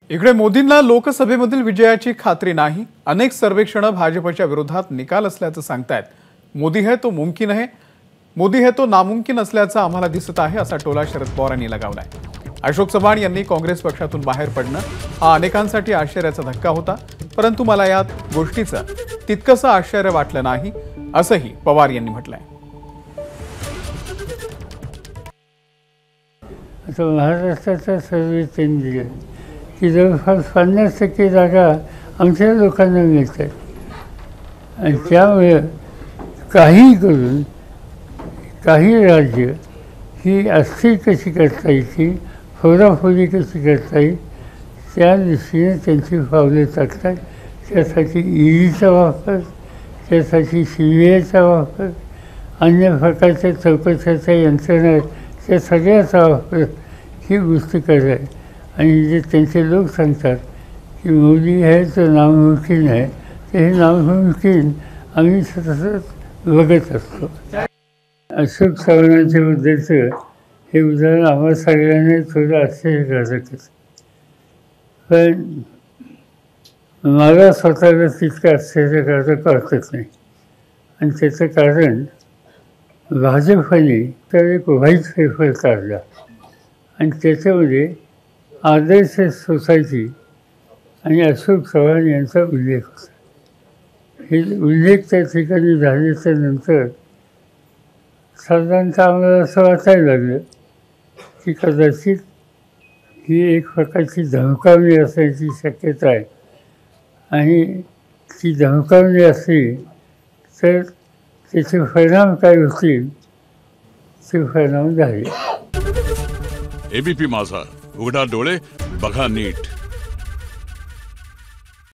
इकडे मोदींना लोकसभेमधील विजयाची खात्री नाही। अनेक सर्वेक्षण भाजपच्या विरोधात निकाल असल्याचं सांगतायत। मोदी है तो नामुमकिन असल्याचं आम्हाला दिसत आहे, असा टोला शरद पवार यांनी लगावलाय। अशोक चव्हाण यांनी काँग्रेस पक्षातून बाहेर पडणं हा अनेकांसाठी आश्चर्याचा धक्का होता, परंतु मला यात गोष्टीचं तितकंसं आश्चर्य वाटलं नाही, असंही पवार यांनी म्हटलंय। महाराष्ट्राचा सर्वे त्यांनी दिले की जवळपास 50% जागा आमच्या लोकांना मिळतात आणि त्यामुळे काही करून काही राज्य ही अस्थिर कशी करता येईल, फोडाफोडी कशी करता येईल त्या दृष्टीने त्यांची पावले टाकतात। त्यासाठी ईडीचा वापर, त्यासाठी CBIचा वापर, अन्य प्रकारच्या चौकशाच्या यंत्रणा त्या सगळ्याचा वापर ही गोष्टी करत आणि जे त्यांचे लोक सांगतात की मोदी है तो नामुमकिन है, ते हे नामुमकिन आम्ही सतत बघत असतो। अशोक चव्हाणांच्या बद्दलचं हे उदाहरण आम्हा सगळ्यांना थोडं आश्चर्यकारकच, पण मला स्वतःला तितकं आश्चर्यकारक वाटत नाही। आणि त्याचं कारण भाजपने तर एक व्हाईट पेपर काढला आणि त्याच्यामध्ये आदर्श सोसायटी आणि अशोक चव्हाण यांचा उल्लेख होता। हे उल्लेख त्या ठिकाणी झाल्याच्या नंतर साधारणतः आम्हाला असं वाटायला लागलं की कदाचित ही एक प्रकारची धमकावणी असण्याची शक्यता आहे आणि ती धमकावणी असली तर त्याचे परिणाम काय होतील ते परिणाम झाले। ABP माझा, उघडा डोळे बघा नीट।